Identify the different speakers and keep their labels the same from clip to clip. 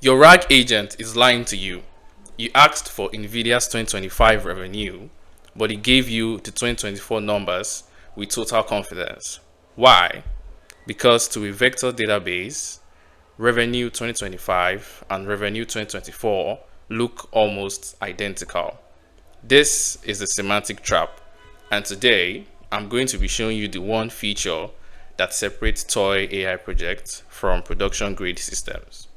Speaker 1: Your RAG agent is lying to you. You asked for NVIDIA's 2025 revenue, but it gave you the 2024 numbers with total confidence. Why? Because to a vector database, revenue 2025 and revenue 2024 look almost identical. This is the semantic trap, and today I'm going to be showing you the one feature that separates toy AI projects from production grade systems: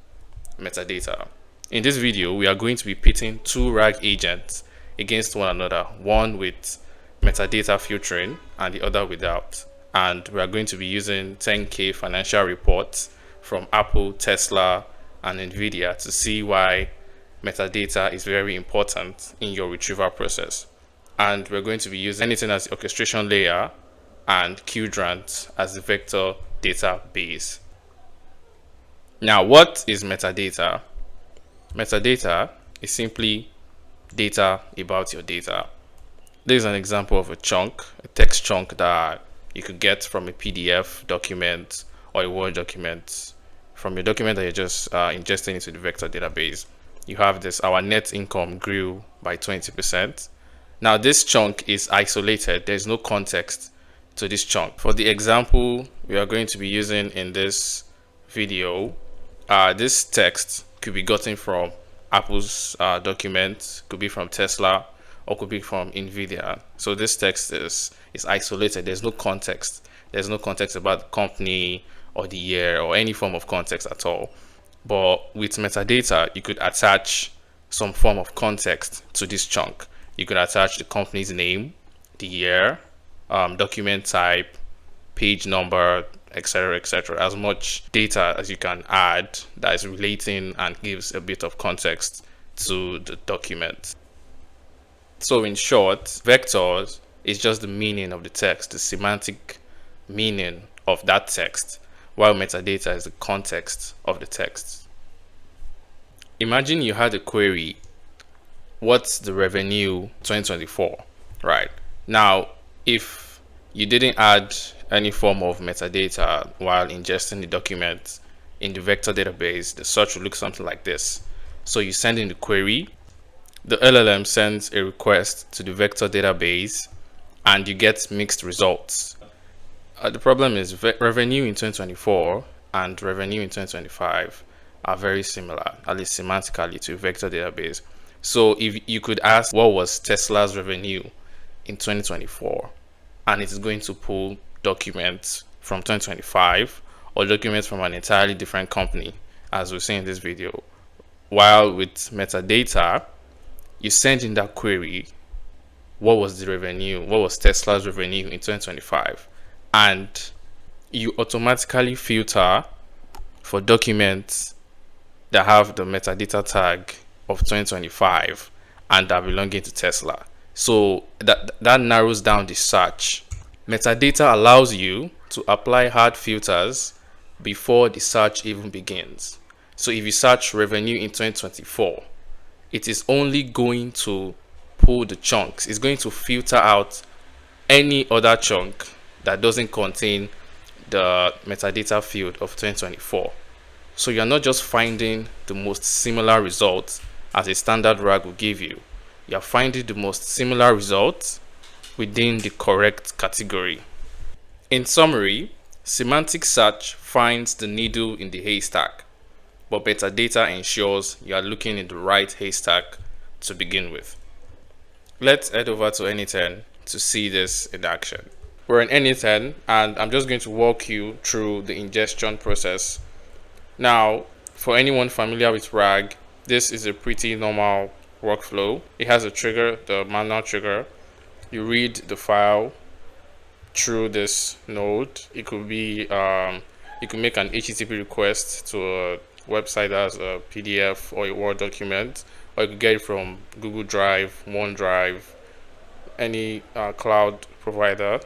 Speaker 1: metadata. In this video, we are going to be pitting two RAG agents against one another, one with metadata filtering and the other without. And we are going to be using 10K financial reports from Apple, Tesla, and Nvidia to see why metadata is very important in your retrieval process. And we're going to be using anything as the orchestration layer and Qdrant as the vector database. Now, what is metadata? Metadata is simply data about your data. This is an example of a chunk, a text chunk that you could get from a PDF document or a Word document, from your document that you're just ingesting into the vector database. You have this: our net income grew by 20%. Now, this chunk is isolated. There's no context to this chunk. For the example we are going to be using in this video, this text could be gotten from Apple's document, could be from Tesla, or could be from Nvidia. So this text is isolated. There's no context. There's no context about the company or the year or any form of context at all. But with metadata, you could attach some form of context to this chunk. You could attach the company's name, the year, document type, page number, etc., as much data as you can add that is relating and gives a bit of context to the document. So in short, vectors is just the meaning of the text, the semantic meaning of that text, while metadata is the context of the text. Imagine you had a query: what's the revenue 2024? Right now, if you didn't add any form of metadata while ingesting the document in the vector database, the search will look something like this. So you send in the query, the LLM sends a request to the vector database, and you get mixed results. The problem is revenue in 2024 and revenue in 2025 are very similar, at least semantically, to a vector database. So if you could ask, what was Tesla's revenue in 2024, and it is going to pull documents from 2025 or documents from an entirely different company, as we see in this video. While with metadata, you send in that query: what was the revenue, what was Tesla's revenue in 2025, and you automatically filter for documents that have the metadata tag of 2025 and are belonging to Tesla. So that narrows down the search. Metadata allows you to apply hard filters before the search even begins. So if you search revenue in 2024, it is only going to pull the chunks. It's going to filter out any other chunk that doesn't contain the metadata field of 2024. So you're not just finding the most similar results as a standard RAG will give you. You're finding the most similar results within the correct category. In summary, semantic search finds the needle in the haystack, but metadata ensures you are looking in the right haystack to begin with. Let's head over to N10 to see this in action. We're in N10 and I'm just going to walk you through the ingestion process. Now, for anyone familiar with RAG, this is a pretty normal workflow. It has a trigger, the manual trigger. You read the file through this node. It could be you can make an HTTP request to a website as a PDF or a Word document, or you could get it from Google Drive, OneDrive, any cloud provider.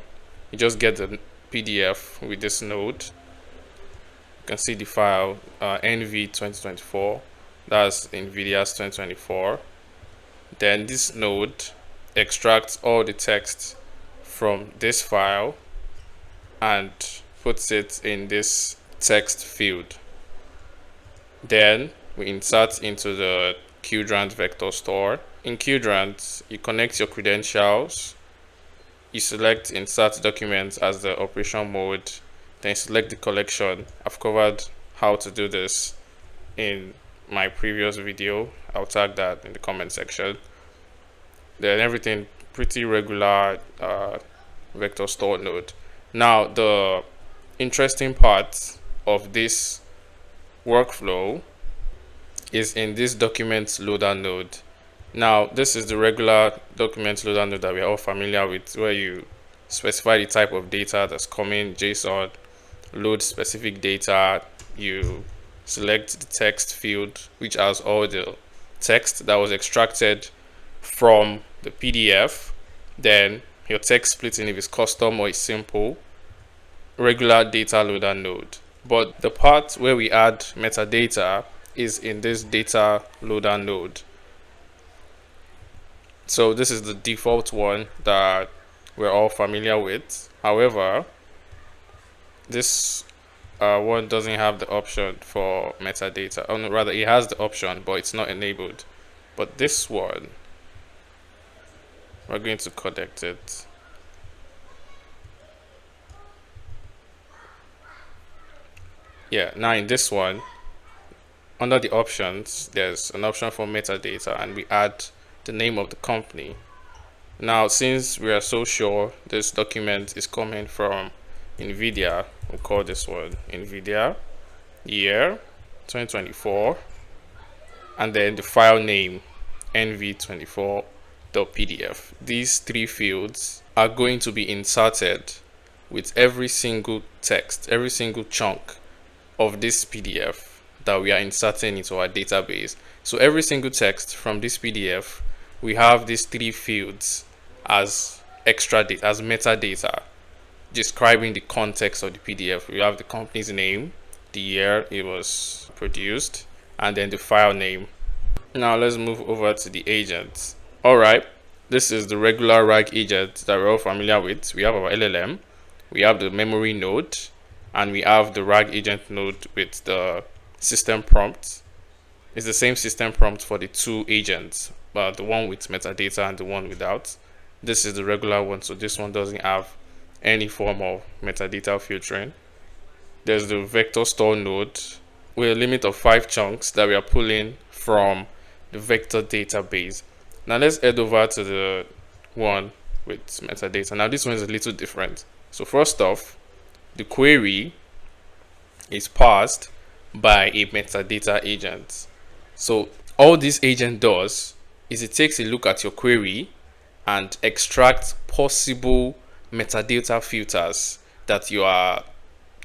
Speaker 1: You just get the PDF with this node. You can see the file NV 2024. That's NVIDIA's 2024. Then this node extracts all the text from this file and puts it in this text field. Then we insert into the Qdrant vector store. In Qdrant, you connect your credentials, you select insert documents as the operation mode, then select the collection. I've covered how to do this in my previous video. I'll tag that in the comment section. Then everything pretty regular vector store node. Now the interesting part of this workflow is in this document loader node. Now this is the regular document loader node that we are all familiar with, where you specify the type of data that's coming, JSON, load specific data, you select the text field which has all the text that was extracted from the PDF, then your text splitting if it's custom or it's simple, regular data loader node. But the part where we add metadata is in this data loader node. So this is the default one that we're all familiar with. However, this one doesn't have the option for metadata. Oh no, rather it has the option, but it's not enabled. But this one, we're going to connect it. Yeah, now in this one, under the options, there's an option for metadata, and we add the name of the company. Now, since we are so sure this document is coming from NVIDIA, we'll call this one NVIDIA year 2024, and then the file name nv24.pdf. These three fields are going to be inserted with every single text, every single chunk of this PDF that we are inserting into our database. So every single text from this PDF, we have these three fields as extra data, as metadata, describing the context of the PDF. We have the company's name, the year it was produced, and then the file name. Now let's move over to the agent. All right, this is the regular RAG agent that we're all familiar with. We have our LLM, we have the memory node, and we have the RAG agent node with the system prompt. It's the same system prompt for the two agents, but the one with metadata and the one without. This is the regular one, so this one doesn't have any form of metadata filtering. There's the vector store node with a limit of 5 chunks that we are pulling from the vector database. Now let's head over to the one with metadata. Now this one is a little different. So first off, the query is parsed by a metadata agent. So all this agent does is it takes a look at your query and extracts possible metadata filters that you are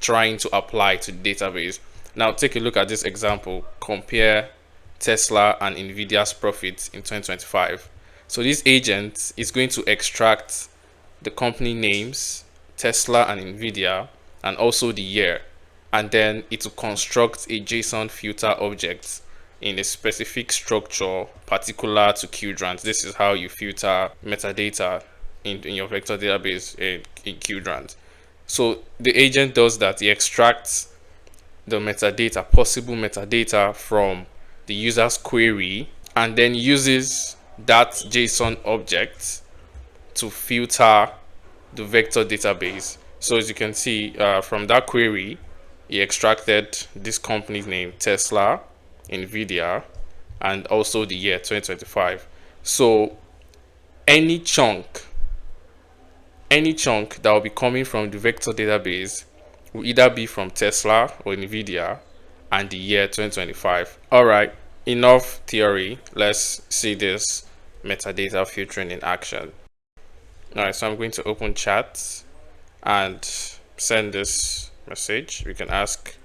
Speaker 1: trying to apply to the database. Now take a look at this example. Compare Tesla and NVIDIA's profits in 2025. So this agent is going to extract the company names, Tesla and NVIDIA, and also the year, and then it will construct a JSON filter object in a specific structure particular to Qdrant. This is how you filter metadata in your vector database in Qdrant. So the agent does that. It extracts the metadata, possible metadata from the user's query, and then uses that JSON object to filter the vector database. So as you can see from that query, he extracted this company's name, Tesla, NVIDIA, and also the year 2025. So any chunk that will be coming from the vector database will either be from Tesla or NVIDIA and the year 2025. All right, enough theory. Let's see this metadata filtering in action. All right, so I'm going to open chat and send this message. We can ask,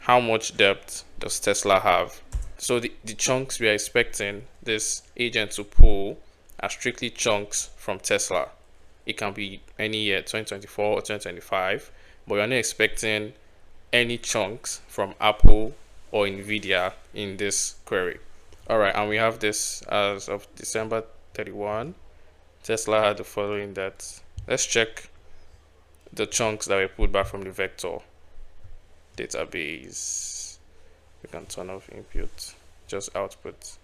Speaker 1: how much depth does Tesla have? So the chunks we are expecting this agent to pull are strictly chunks from Tesla. It can be any year, 2024 or 2025, but we're not expecting any chunks from Apple or NVIDIA in this query. All right, and we have this as of December 31. Tesla had the following that. Let's check the chunks that were pulled back from the vector database. We can turn off input, just output.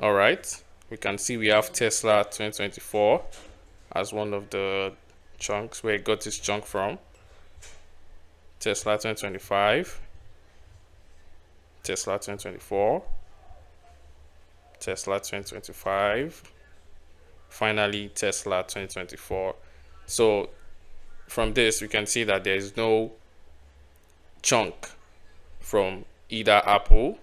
Speaker 1: All right, we can see we have Tesla 2024 as one of the chunks where it got this chunk from. Tesla 2025, Tesla 2024, Tesla 2025, finally Tesla 2024. So from this we can see that there is no chunk from either Apple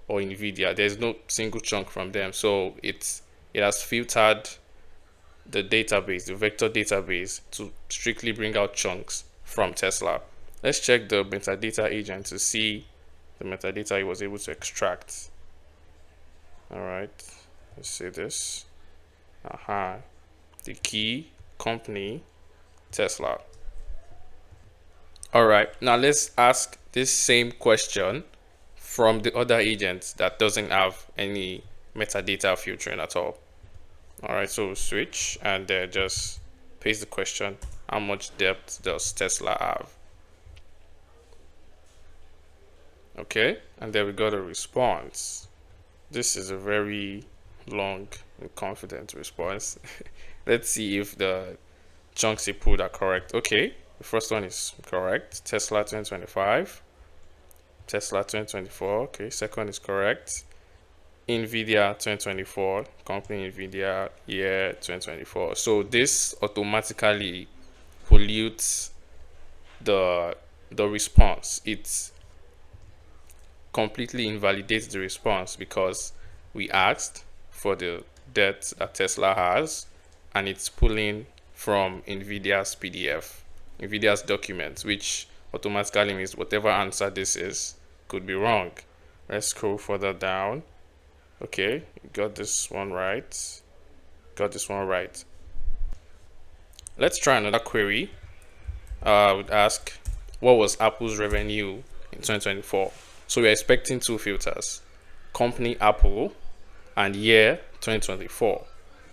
Speaker 1: or Nvidia. There's no single chunk from them, so it has filtered the database, the vector database, to strictly bring out chunks from Tesla. Let's check the metadata agent to see the metadata it was able to extract. All right, let's see this. The key, company, Tesla. All right, now let's ask this same question from the other agent that doesn't have any metadata filtering at all. All right, so switch and just paste the question: how much depth does Tesla have? Okay, and there we got a response. This is a very long and confident response. Let's see if the chunks he pulled are correct. Okay, the first one is correct. Tesla 2025, Tesla 2024. Okay, second is correct. Nvidia 2024, company Nvidia, year 2024. So this automatically pollutes the response. It completely invalidates the response because we asked for the depth that Tesla has, and it's pulling from Nvidia's PDF, Nvidia's documents, which automatically means whatever answer this is could be wrong. Let's scroll further down. Okay, got this one right. Got this one right. Let's try another query. Would ask, what was Apple's revenue in 2024? So we're expecting two filters: company Apple and year 2024.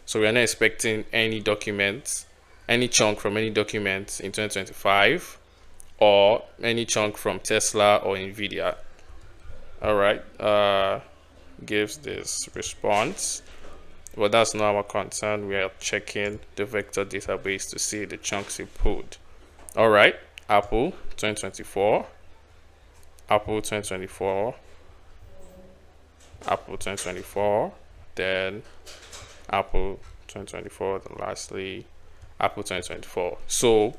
Speaker 1: So we're not expecting any documents, any chunk from any documents in 2025, or any chunk from Tesla or Nvidia. All right, gives this response. Well, that's not our concern. We are checking the vector database to see the chunks it pulled. All right, Apple 2024, Apple 2024, Apple 2024, then Apple 2024, then lastly Apple 2024. So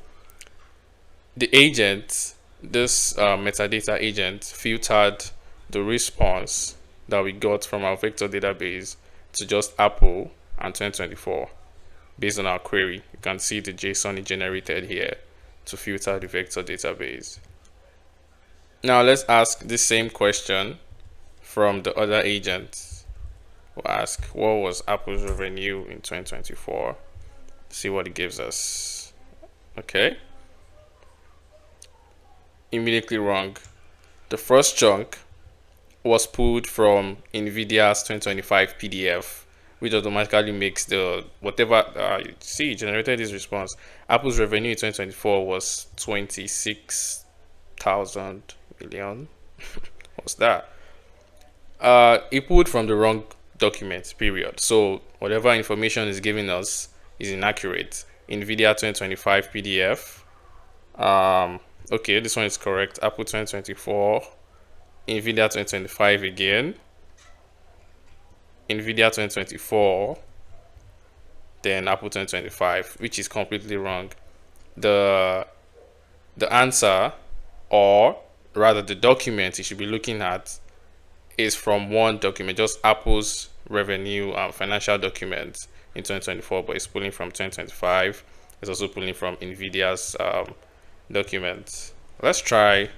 Speaker 1: the agent, this metadata agent, filtered the response that we got from our vector database to just Apple and 2024 based on our query. You can see the JSON it generated here to filter the vector database. Now let's ask the same question from the other agent. We'll ask, what was Apple's revenue in 2024? See what it gives us. Okay. Immediately wrong. The first chunk was pulled from Nvidia's 2025 PDF, which automatically makes the whatever you see generated this response. Apple's revenue in 2024 was 26,000 million. What's that? It pulled from the wrong document, period. So whatever information is giving us is inaccurate. Nvidia 2025 PDF. Okay, this one is correct. Apple 2024. Nvidia 2025 again. Nvidia 2024. Then Apple 2025, which is completely wrong. The answer, or rather the document you should be looking at, is from one document, just Apple's revenue financial document in 2024, but it's pulling from 2025. It's also pulling from Nvidia's document. Let's try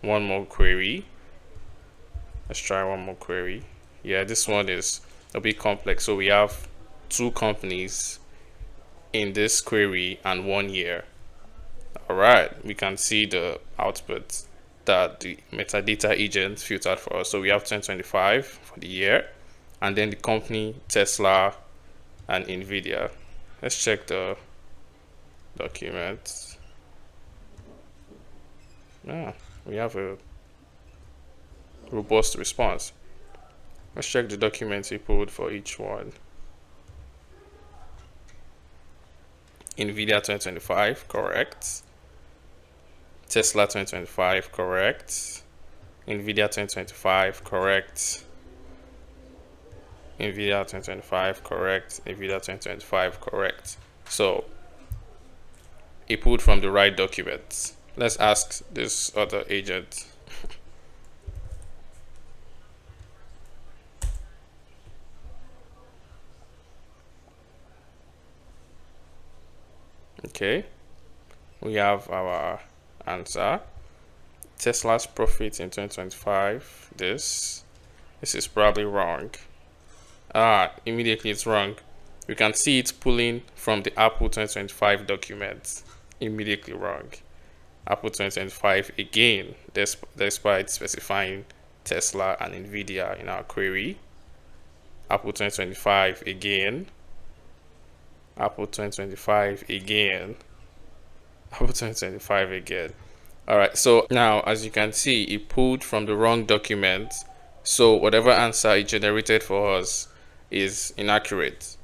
Speaker 1: one more query. Yeah, this one is a bit complex. So we have two companies in this query and 1 year. All right, we can see the output that the metadata agent filtered for us. So we have 2025 for the year, and then the company Tesla and Nvidia. Let's check the document. We have a robust response. Let's check the documents he pulled for each one. NVIDIA 2025, correct. Tesla 2025, correct. NVIDIA 2025, correct. NVIDIA 2025, correct. NVIDIA 2025, correct. So, he pulled from the right documents. Let's ask this other agent. Okay, we have our answer. Tesla's profit in 2025. This is probably wrong. Immediately it's wrong. You can see it pulling from the Apple 2025 documents. Immediately wrong. Apple 2025 again, despite specifying Tesla and NVIDIA in our query. Apple 2025 again. Apple 2025 again. Apple 2025 again. Alright, so now as you can see, it pulled from the wrong document. So whatever answer it generated for us is inaccurate.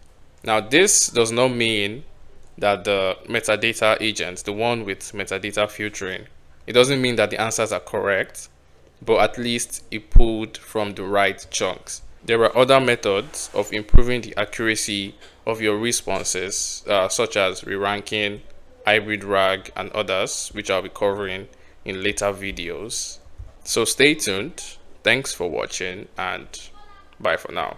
Speaker 1: Now this does not mean that the metadata agent, the one with metadata filtering, it doesn't mean that the answers are correct, but at least it pulled from the right chunks. There are other methods of improving the accuracy of your responses, such as re-ranking, hybrid RAG, and others, which I'll be covering in later videos. So stay tuned. Thanks for watching, and bye for now.